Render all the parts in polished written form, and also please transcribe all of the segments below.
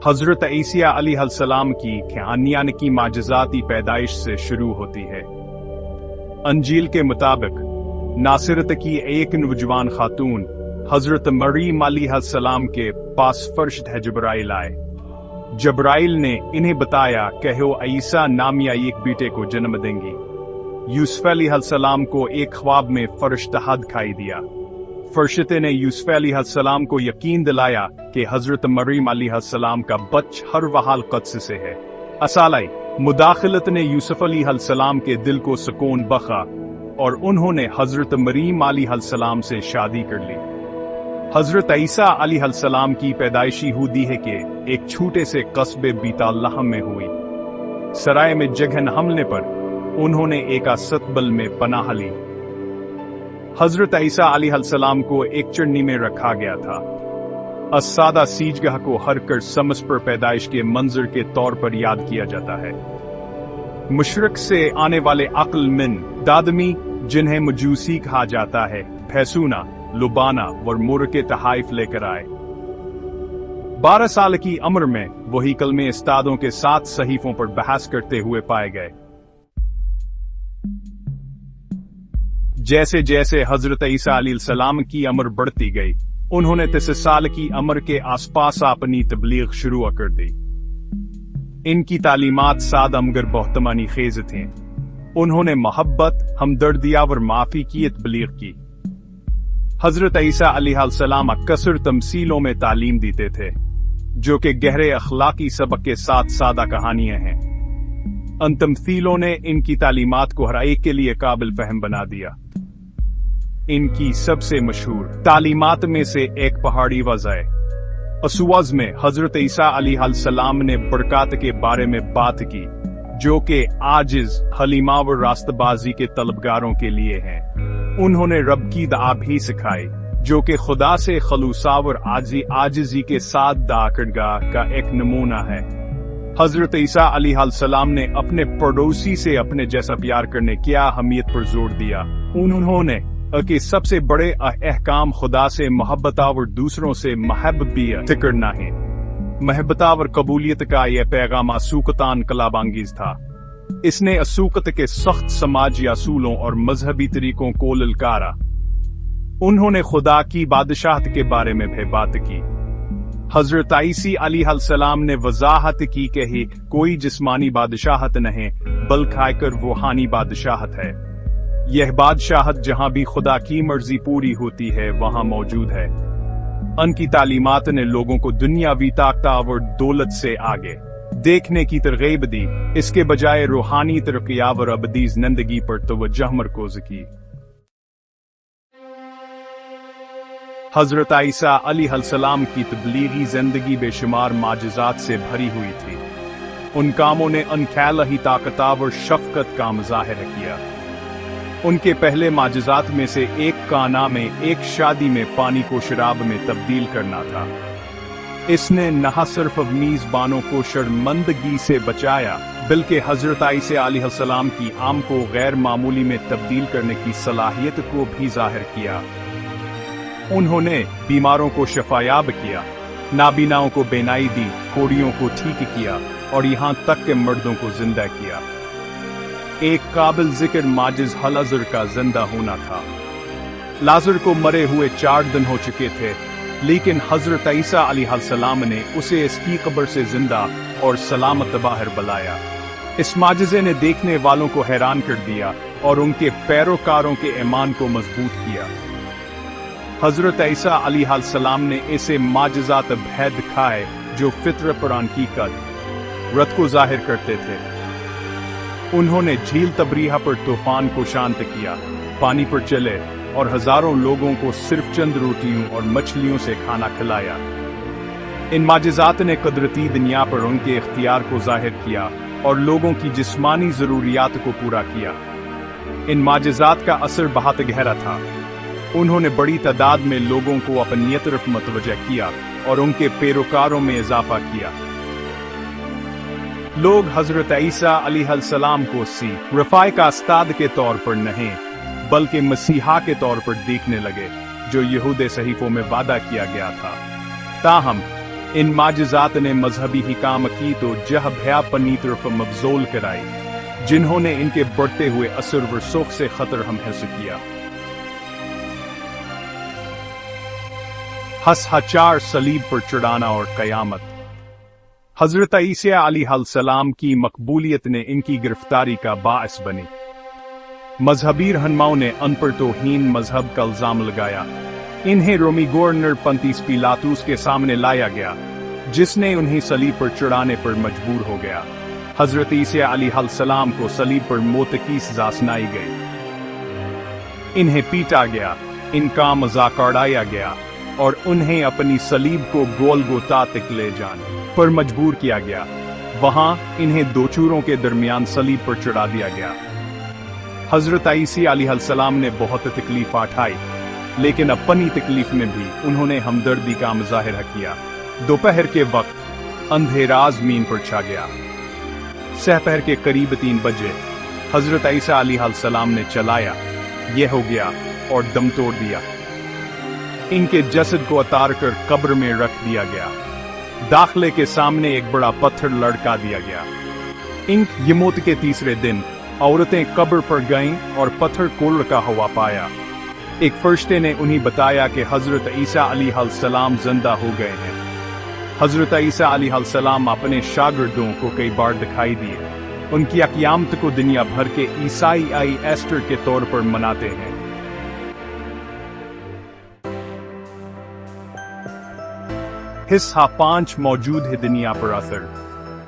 हजरत ईसा अलैहिस्सलाम की कहानियां की माजिज़ाती पैदाइश से शुरू होती है। अंजील के मुताबिक नासरत की एक नौजवान खातून हजरत मरीम अलैहिस्सलाम के पास फरिश्ता जबराइल आए। जबराइल ने इन्हें बताया कि वो ईसा नामिया एक बेटे को जन्म देंगी। यूसुफ अलैहिस्सलाम को एक ख्वाब में फरिश्ता दिखाई दिया। फरिश्ते ने यूसुफ अलैहिस्सलाम को यकीन दिलाया कि हजरत मरीम अलैहिस्सलाम का बच्चा हर वहाल क़द्स से है। असालाई मुदाखलत ने यूसुफ अलैहिस्सलाम के दिल को सुकून बख्शा और उन्होंने हजरत मरीम अलैहिस्सलाम से शादी कर ली। हजरत ईसा अलैहिस्सलाम की पैदाइशी हुदी है कि एक छोटे से कस्बे बीतालहम में हुई। सराय में जगह न हमने पर उन्होंने एक असतबल में पनाह ली। हजरत ईसा अलैहिस्सलाम को एक चन्नी में रखा गया था। अस्सादा सीजगाह को हर कर समस पर पैदाइश के मंजर के तौर पर याद किया जाता है। मुशरक से आने वाले अक्लमंद दादमी जिन्हें मजूसी कहा जाता है, फैसूना, लुबाना और मुर के तहाइफ लेकर आए। 12 साल की उम्र में वही कलमे उस्तादों के साथ सहीफों पर बहस करते हुए पाए गए। जैसे जैसे हजरत ईसा अलैहिस्सलाम की उम्र बढ़ती गई, उन्होंने 30 साल की उम्र के आसपास अपनी तबलीग शुरू कर दी। इनकी तालीमात सादा मगर बहुत मानी खेज थे। उन्होंने मोहब्बत, हमदर्दिया और माफी की तबलीग की। हजरत ईसा अलैहिस्सलाम अक्सर तमसीलों में तालीम देते थे, जो कि गहरे अखलाकी सबक के साथ सादा कहानियां हैं। उन तमसीलों ने इनकी तालीमात को हर एक के लिए काबिल फहम बना दिया। इनकी सबसे मशहूर तालीमात में से एक पहाड़ी वज़ह असवाज में हजरत ईसा अलैहिस्सलाम ने बरकत के बारे में बात की, जो कि आजिज, हलीमा और रास्तबाजी के तलबगारों के लिए हैं। उन्होंने रब की दुआ भी सिखाई, जो कि खुदा से खलूसा और आजिजी के साथ दाकरगाह का एक नमूना है। हजरत ईसा अलैहिस्सलाम ने अपने पड़ोसी से अपने जैसा प्यार करने की अहमियत पर जोर दिया। उन्होंने कि सबसे बड़े अहकाम खुदा से मोहब्बत और दूसरों से महब्बत करना है। महब्बत और कबूलियत का यह पैगाम असूकतान कलाबांगीज था। इसने असूकत के सख्त समाजी असूलों और मजहबी तरीकों को ललकारा। उन्होंने खुदा की बादशाहत के बारे में भी बात की। हजरत ईसा अलैहिस्सलाम ने वजाहत की कि कोई जिस्मानी बादशाहत नहीं, बल्कि रूहानी बादशाहत है। यह बादशाहत जहां भी खुदा की मर्जी पूरी होती है वहां मौजूद है। उनकी तालीमात ने लोगों को दुनियावी ताकत और दौलत से आगे देखने की तरगीब दी, इसके बजाय रूहानी तरक्की और अबदी जिंदगी पर तवज्जो मरकूज की। हजरत ईसा अलैहिस्सलाम की तबलीगी जिंदगी बेशुमार माजिज़ात से भरी हुई थी। उन कामों ने अनख्याली ताकत और शफकत का मुजाहिरा किया। उनके पहले माजिज़ात में से एक काना में एक शादी में पानी को शराब में तब्दील करना था। इसने न सिर्फ मेज़बानों को शर्मिंदगी से बचाया, बल्कि हजरत ईसा अलैहिस्सलाम की आम को गैर मामूली में तब्दील करने की सलाहियत को भी जाहिर किया। उन्होंने बीमारों को शफायाब किया, नाबीनाओं को बेनाई दी, कोड़ियों को ठीक किया और यहाँ तक के मर्दों को जिंदा किया। एक काबिल जिक्र माजिज लाज़र का जिंदा होना था। लाज़र को मरे हुए 4 दिन हो चुके थे, लेकिन हजरत ईसा अलैहिस्सलाम ने उसे इसकी कब्र से जिंदा और सलामत बाहर बुलाया। इस माजिज़े ने देखने वालों को हैरान कर दिया और उनके पैरोकारों के ईमान को मजबूत किया। हजरत ईसा अलैहिस्सलाम ने ऐसे माजिज़ात भेद दिखाए जो फितरत पर हकीकत रत को जाहिर करते थे। उन्होंने झील तबरीहा पर तूफान को शांत किया, पानी पर चले और हजारों लोगों को सिर्फ चंद रोटियों और मछलियों से खाना खिलाया। इन माजिज़ात ने कुदरती दुनिया पर उनके इख्तियार को जाहिर किया और लोगों की जिस्मानी जरूरियात को पूरा किया। इन माजिज़ात का असर बहुत गहरा था। उन्होंने बड़ी तादाद में लोगों को अपनी तरफ मतवज्जह किया और उनके पैरोकारों में इजाफा किया। लोग हजरत ईसा अलैहिस्सलाम को रफ़ाए का उस्ताद के तौर पर नहीं, बल्कि मसीहा के तौर पर देखने लगे, जो यहूद सहीफों में वादा किया गया था। ताहम इन माजिज़ात ने मजहबी हिकाम की तो जह भया पन्नी तरफ मबजोल कराई, जिन्होंने इनके बढ़ते हुए असर व सुख से खतर हम हस किया। हचार सलीब पर चढ़ाना और कयामत। हजरत ईसा अलैहिस्सलाम की मकबूलियत ने इनकी गिरफ्तारी का बाइस बनी। मजहबी रहनुमाओं ने अन पर तौहीन मजहब का इल्जाम लगाया। इन्हें रोमी गवर्नर पंतीस पिलातुस के सामने लाया गया, जिसने उन्हें सलीब पर चढ़ाने पर मजबूर हो गया। हजरत ईसा अलैहिस्सलाम को सलीब पर मौत की सजा सुनाई गई। इन्हें पीटा गया, इनका मजाक उड़ाया गया और उन्हें अपनी सलीब को गोलगोता तक ले जाने पर मजबूर किया गया। वहां इन्हें दो चूरों के दरमियान सलीब पर चढ़ा दिया गया। हजरत ईसा अलैहिस्सलाम ने बहुत तकलीफ उठाई, लेकिन अपनी तकलीफ में भी उन्होंने हमदर्दी का मुजाहिरा किया। दोपहर के वक्त अंधेरा ज़मीन पर छा गया। सहपहर के करीब 3 बजे हजरत ईसा अलैहिस्सलाम ने चलाया, यह हो गया और दम तोड़ दिया। इनके जसद को उतार कर कब्र में रख दिया गया। दाखिले के सामने एक बड़ा पत्थर लड़का दिया गया। इनकी मौत के तीसरे दिन औरतें कब्र पर गईं और पत्थर को लड़का हुआ पाया। एक फरिश्ते ने उन्हें बताया कि हजरत ईसा अलैहिस्सलाम जिंदा हो गए हैं। हजरत ईसा अलैहिस्सलाम अपने शागिर्दों को कई बार दिखाई दिए। उनकी क़यामत को दुनिया भर के ईसाई ईस्टर के तौर पर मनाते हैं। हिस्सा 5 मौजूद है दुनिया पर असर।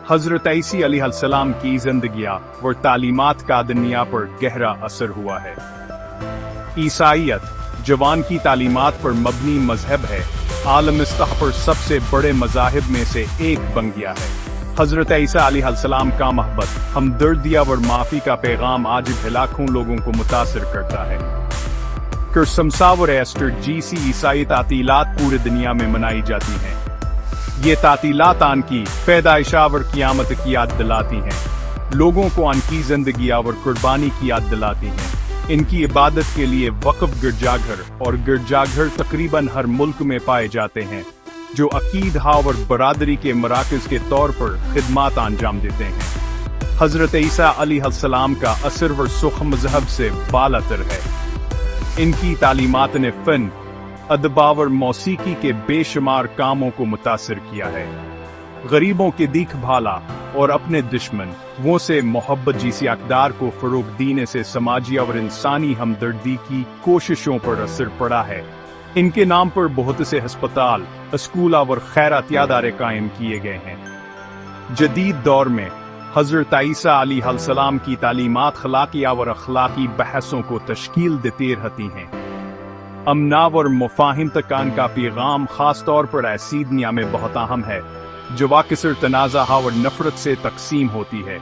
हजरत ईसा अलैहिस्सलाम की जिंदगियां व तालीमात का दुनिया पर गहरा असर हुआ है। ईसाईयत जवान की तालीमात पर मबनी मजहब है, आलम सतह पर सबसे बड़े मजाहिब में से एक बन गया है। हजरत ईसा अलैहिस्सलाम का मोहब्बत, हमदर्दिया व माफ़ी का पैगाम आज भी लाखों लोगों को मुतासिर करता है। क्रिसमस और ईस्टर जैसी ईसाई तातीलात पूरी दुनिया में मनाई जाती हैं। ये तातीलात आन की पैदाइश और क़यामत की याद दिलाती हैं। लोगों को आन की जिंदगी और कुर्बानी की याद दिलाती हैं। इनकी इबादत के लिए वक्फ गिरजाघर और गिरजाघर तकरीबन हर मुल्क में पाए जाते हैं, जो अकीदा और बरादरी के मराकज़ के तौर पर खिदमात अंजाम देते हैं। हजरत ईसा अलैहिस्सलाम का असर व सुख मजहब से बालातर है। इनकी तालीमात ने फ़न, अदबा और मौसीकी के बेशुमार कामों को मुतासिर किया है। गरीबों की देखभाल और अपने दुश्मन वो से मोहब्बत जैसी अक़दार को फ़रोग़ देने से समाजी और इंसानी हमदर्दी की कोशिशों पर असर पड़ा है। इनके नाम पर बहुत से अस्पताल, स्कूल और खैरात इदारे कायम किए गए हैं। जदीद दौर में हजरत ईसा अलैहिस्सलाम की तालीमात अखलाकी और अखलाकी बहसों को तश्कील देती रहती हैं। अमना और मुफाहिम तकान का पैगाम खास तौर पर ऐसी दुनिया में बहुत अहम है जो वाकिसर तनाज़ा और नफरत से तकसीम होती है।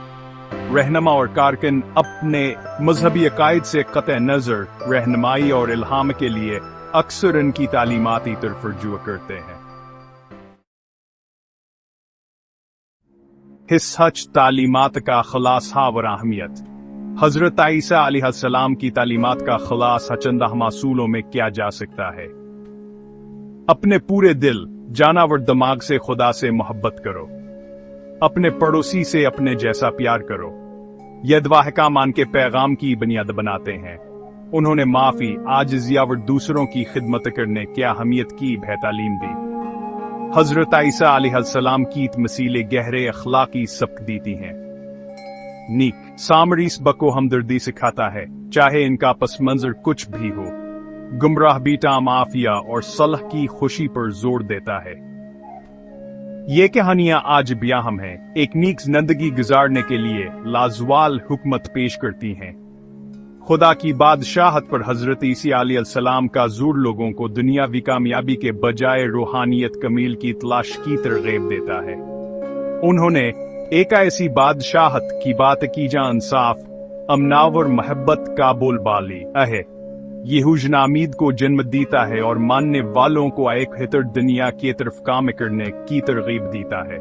रहनुमा और कारकुन अपने मजहबी अकायद से क़त्अ नज़र रहनुमाई और इल्हाम के लिए अक्सर इनकी तालीमाती तरफ रुजू करते हैं। हिस्सा तालीमात का खुलासा और अहमियत। हजरत ईसा अलैहिस्सलाम की तालीमात का खुलासा चंद मासूलों में किया जा सकता है। अपने पूरे दिल, जान और दिमाग से खुदा से मोहब्बत करो। अपने पड़ोसी से अपने जैसा प्यार करो। यह दुआ अहकाम के पैगाम की बुनियाद बनाते हैं। उन्होंने माफ़ी, आजिज़िया और दूसरों की खिदमत करने की अहमियत की भी तालीम दी। हजरत ईसा अलैहिस्सलाम की मसीले गहरे अखलाकी सबक देती हैं। नीक सामरीस बको हमदर्दी सिखाता है, चाहे इनका पस मंजर कुछ भी हो। गुमराह बीटा माफिया और सलह की खुशी पर जोर देता है। ये कहानियां आज भी अहम हैं, एक नीक जिंदगी गुजारने के लिए लाजवाल हुकमत पेश करती हैं। खुदा की बादशाहत पर हजरत ईसा अलैहिस्सलाम का जोर लोगों को दुनियावी कामयाबी के बजाय रूहानियत कमील की तलाश की तरगीब देता है। उन्होंने एक ऐसी बादशाहत की बात की जहां इंसाफ, अमना और मोहब्बत का बोलबाली है। ये हुजनामीद को जन्म देता है और मानने वालों को एक बेहतर दुनिया की तरफ काम करने की तरगीब देता है।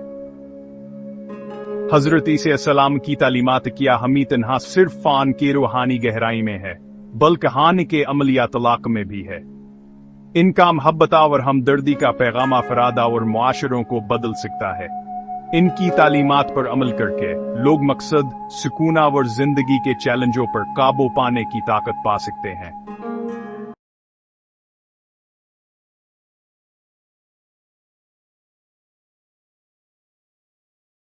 हजरत ईसा अलैहिस्सलाम की तालीमात की अहमियत न सिर्फ फ़ान की रूहानी गहराई में है, बल्कि हान के अमलिया तलाक में भी है। इनका मोहब्बत और हमदर्दी का पैगाम अफराद और मुआशरों को बदल सकता है। इनकी तालीमात पर अमल करके लोग मकसद, सुकून और जिंदगी के चैलेंजों पर काबू पाने की ताकत पा सकते हैं।